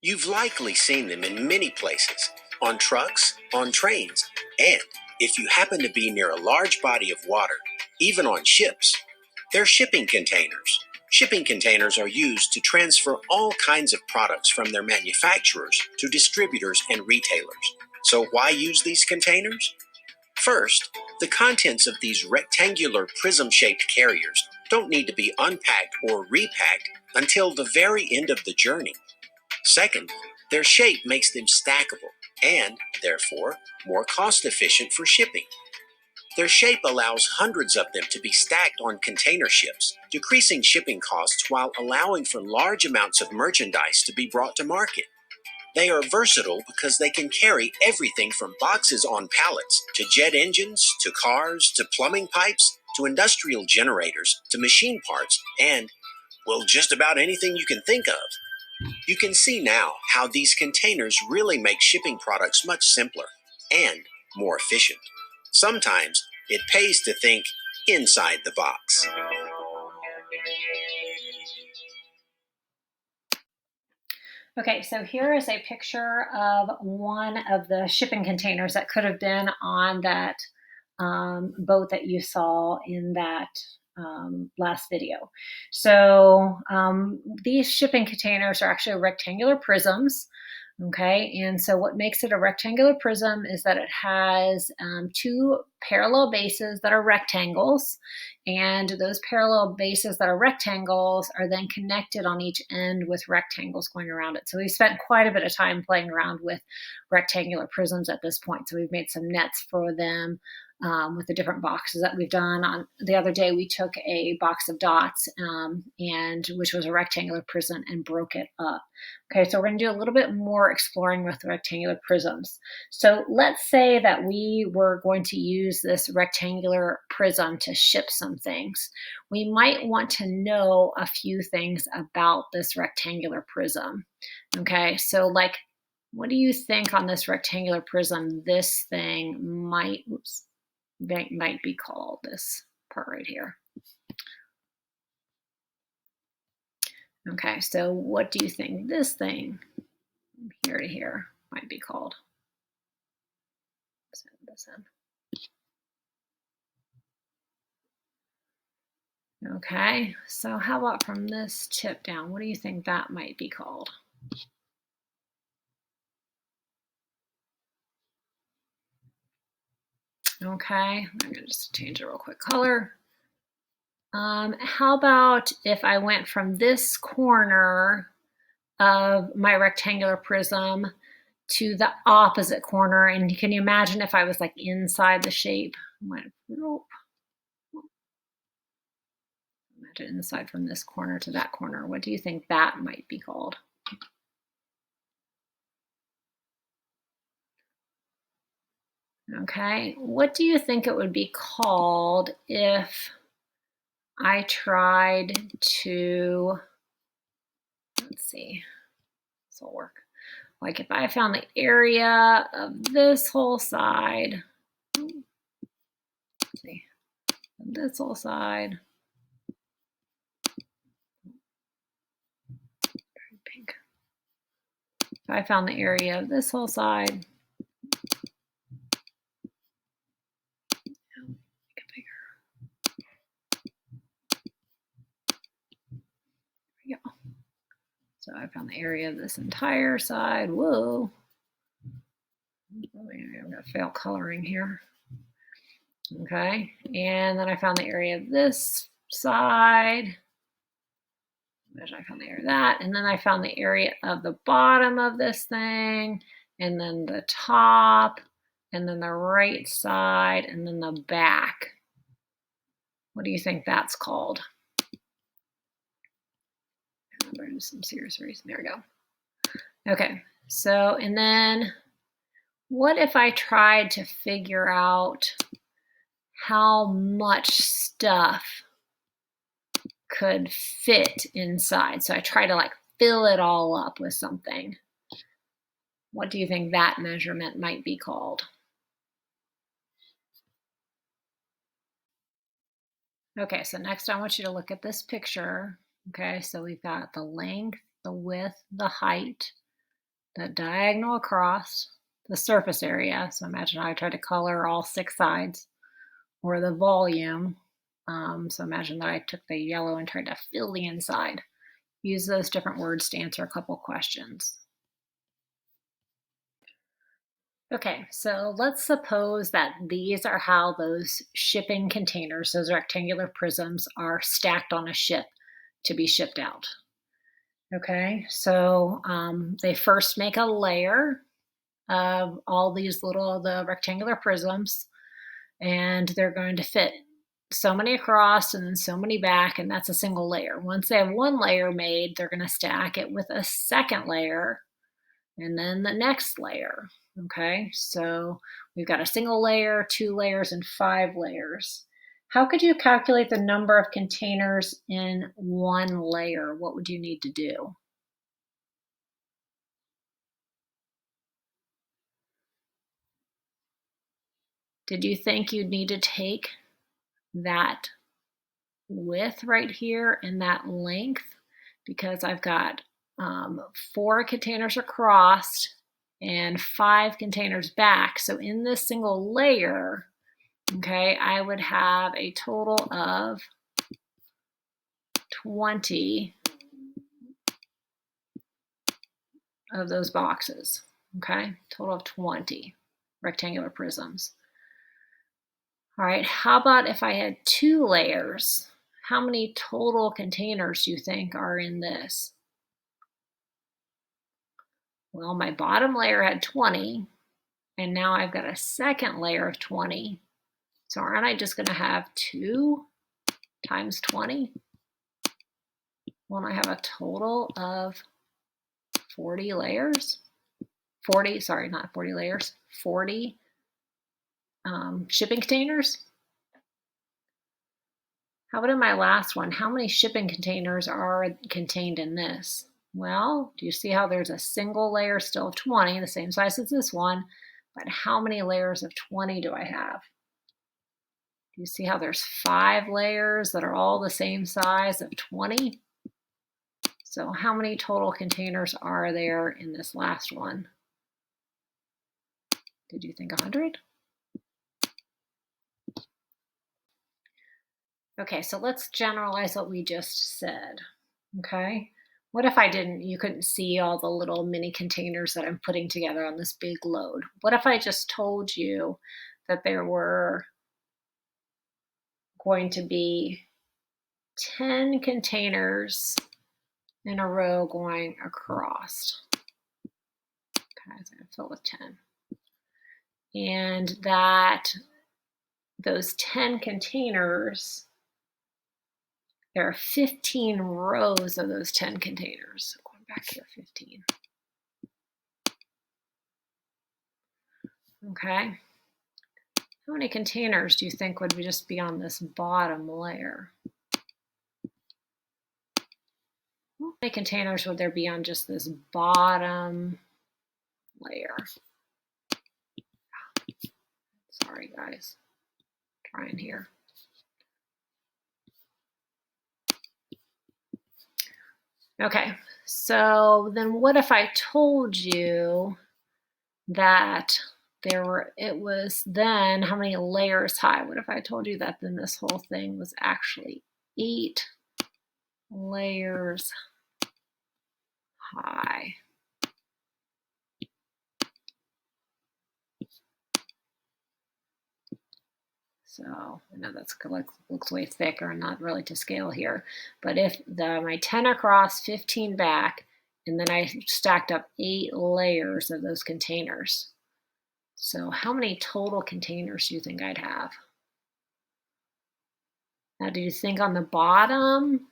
You've likely seen them in many places on trucks, on trains, and if you happen to be near a large body of water, even on ships. They're shipping containers. Shipping containers are used to transfer all kinds of products from their manufacturers to distributors and retailers. So, why use these containers? First, the contents of these rectangular prism shaped carriers don't need to be unpacked or repacked until the very end of the journey. Second, their shape makes them stackable and, therefore, more cost efficient for shipping. Their shape allows hundreds of them to be stacked on container ships, decreasing shipping costs while allowing for large amounts of merchandise to be brought to market. They are versatile because they can carry everything from boxes on pallets to jet engines to cars to plumbing pipes to industrial generators to machine parts and, well, just about anything you can think of. You can see now how these containers really make shipping products much simpler and more efficient. Sometimes it pays to think inside the box. Okay, so here is a picture of one of the shipping containers that could have been on that boat that you saw in that last video. So these shipping containers are actually rectangular prisms. Okay, and so what makes it a rectangular prism is that it has two parallel bases that are rectangles, and those parallel bases that are rectangles are then connected on each end with rectangles going around it. So we spent quite a bit of time playing around with rectangular prisms at this point. So we've made some nets for them with the different boxes that we've done. On the other day, we took a box of dots, and which was a rectangular prism, and broke it up. Okay, so we're going to do a little bit more exploring with rectangular prisms. So let's say that we were going to use this rectangular prism to ship some things. We might want to know a few things about this rectangular prism. Okay, so like, what do you think on this rectangular prism this thing might, might be called, this part right here? Okay, so what do you think this thing from here to here might be called? Send this in. Okay, so how about from this tip down? What do you think that might be called? Okay, I'm gonna just change a real quick color. How about if I went from this corner of my rectangular prism to the opposite corner, and can you imagine if I was like inside the shape? Imagine inside from this corner to that corner. What do you think that might be called? Okay, what do you think it would be called if I tried to, let's see, this will work. Like if I found the area of this whole side, let's see, this whole side, pink. If I found the area of this whole side, so I found the area of this entire side. Whoa. I'm going to fail coloring here. Okay, and then I found the area of this side. I found the area of that, and then I found the area of the bottom of this thing, and then the top, and then the right side, and then the back. What do you think that's called? Some serious reason. There we go. Okay, so, and then what if I tried to figure out how much stuff could fit inside? So I try to like fill it all up with something. What do you think that measurement might be called? Okay, so next I want you to look at this picture. Okay, so we've got the length, the width, the height. the diagonal across the surface area. So imagine I tried to color all 6 sides, or the volume. So imagine that I took the yellow and tried to fill the inside. Use those different words to answer a couple questions. Okay, so let's suppose that these are how those shipping containers, those rectangular prisms, are stacked on a ship to be shipped out. Okay, so they first make a layer of all these the rectangular prisms, and they're going to fit so many across and then so many back, and that's a single layer. Once they have one layer made, they're going to stack it with a second layer and then the next layer. Okay, so we've got a single layer, 2 layers, and 5 layers. How could you calculate the number of containers in one layer? What would you need to do? Did you think you'd need to take that width right here and that length? Because I've got 4 containers across and 5 containers back. So in this single layer, okay, I would have a total of 20 of those boxes, okay? Total of 20 rectangular prisms. All right, how about if I had 2 layers? How many total containers do you think are in this? Well, my bottom layer had 20, and now I've got a second layer of 20. So aren't I just gonna have 2 times 20? Won't I have a total of 40 layers? 40, sorry, not 40 layers, 40 shipping containers? How about in my last one? How many shipping containers are contained in this? Well, do you see how there's a single layer still of 20, the same size as this one, but how many layers of 20 do I have? Do you see how there's 5 layers that are all the same size of 20? So how many total containers are there in this last one? Did you think 100? Okay, so let's generalize what we just said, okay? What if you couldn't see all the little mini containers that I'm putting together on this big load? What if I just told you that there were going to be 10 containers in a row going across? Okay, so I'm gonna fill with 10. And that those 10 containers, there are 15 rows of those 10 containers. So going back here, 15. Okay. How many containers do you think would just be on this bottom layer? How many containers would there be on just this bottom layer? Sorry, guys. Trying here. Okay, so then what if I told you that it was then how many layers high? What if I told you that then this whole thing was actually 8 layers high? So I know that's looks way thicker and not really to scale here. But if my 10 across, 15 back, and then I stacked up 8 layers of those containers. So how many total containers do you think I'd have? Now, do you think on the bottom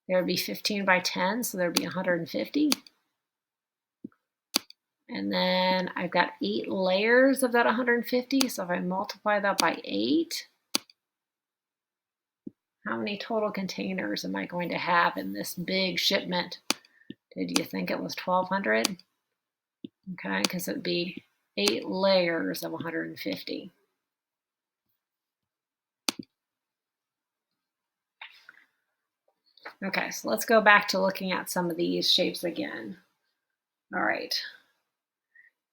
there would be 15 by 10, so there'd be 150? And then I've got 8 layers of that 150, so if I multiply that by 8, how many total containers am I going to have in this big shipment? Did you think it was 1,200? Okay, because it would be 8 layers of 150. Okay, so let's go back to looking at some of these shapes again. All right.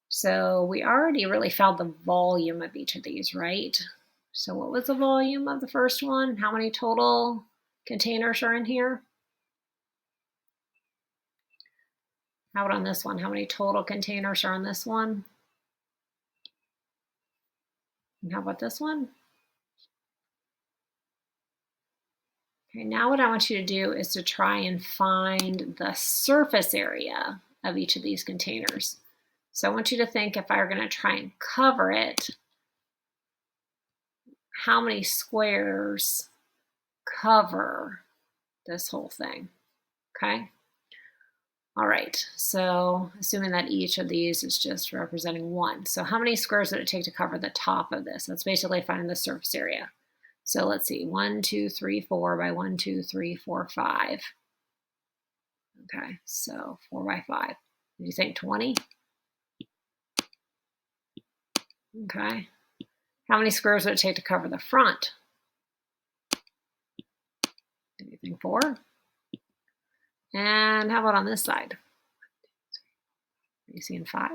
So we already really found the volume of each of these, right? So what was the volume of the first one? How many total containers are in here? How about on this one? How many total containers are on this one? And how about this one? Okay, now what I want you to do is to try and find the surface area of each of these containers. So I want you to think, if I were going to try and cover it, how many squares cover this whole thing? Okay. All right, so assuming that each of these is just representing one. So how many squares would it take to cover the top of this? That's basically finding the surface area. So let's see, 1, 2, 3, 4 by 1, 2, 3, 4, 5. Okay, so 4 by 5. Did you think 20? Okay. How many squares would it take to cover the front? Did you think 4? And how about on this side? Are you seeing 5?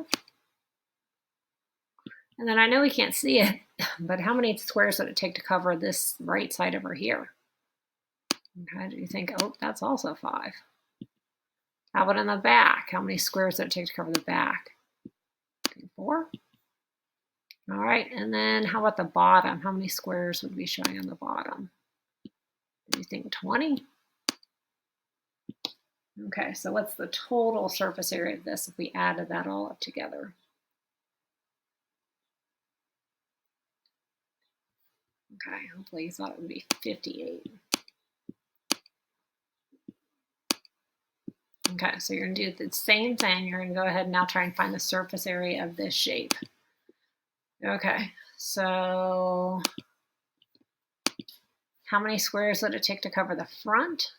And then I know we can't see it, but how many squares would it take to cover this right side over here? Okay, do you think, oh, that's also 5? How about in the back? How many squares would it take to cover the back? 4? All right, and then how about the bottom? How many squares would be showing on the bottom? Do you think 20? Okay, so what's the total surface area of this if we added that all up together? Okay, hopefully you thought it would be 58. Okay, so you're going to do the same thing. You're going to go ahead and now try and find the surface area of this shape. Okay, so how many squares would it take to cover the front?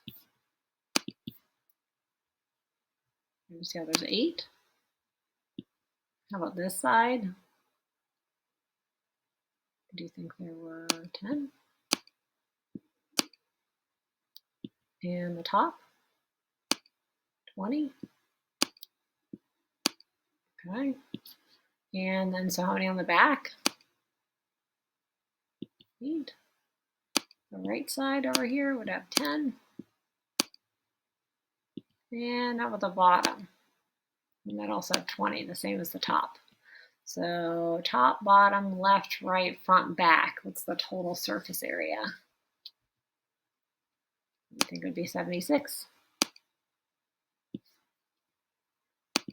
You see how there's 8. How about this side? Do you think there were 10? And the top? 20? Okay. And then so how many on the back? 8. The right side over here would have 10. And how about the bottom? And that also have 20, the same as the top. So top, bottom, left, right, front, back. What's the total surface area? I think it would be 76.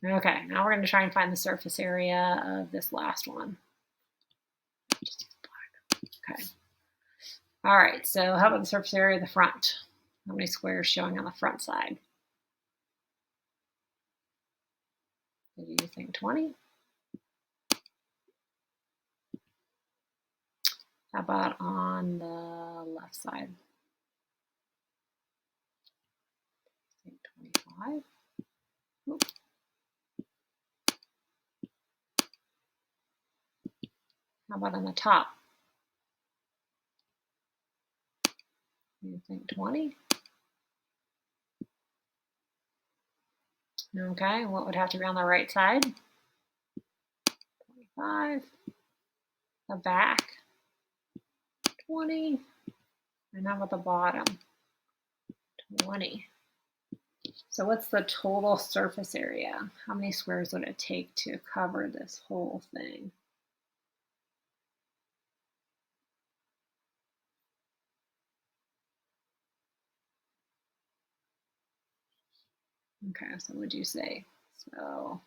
Okay, now we're going to try and find the surface area of this last one. Okay. All right, so how about the surface area of the front? How many squares showing on the front side? Do you think 20? How about on the left side? I think 25. Oop. How about on the top? You think 20? Okay, what would have to be on the right side? 25. The back? 20. And how about the bottom? 20. So what's the total surface area? How many squares would it take to cover this whole thing? Okay, so what'd you say? So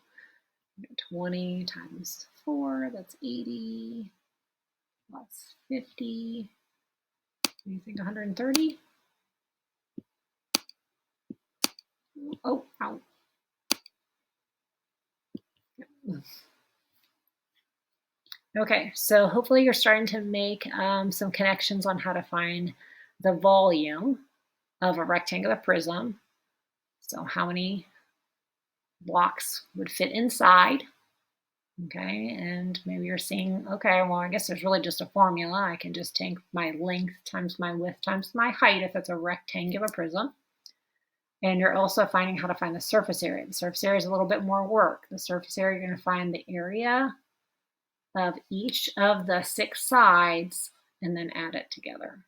20 times 4, that's 80, plus 50. You think 130? Oh, ow. Okay, so hopefully you're starting to make some connections on how to find the volume of a rectangular prism. So how many blocks would fit inside? Okay, and maybe you're seeing, okay, well, I guess there's really just a formula. I can just take my length times my width times my height if it's a rectangular prism. And you're also finding how to find the surface area. The surface area is a little bit more work. The surface area, you're going to find the area of each of the 6 sides and then add it together.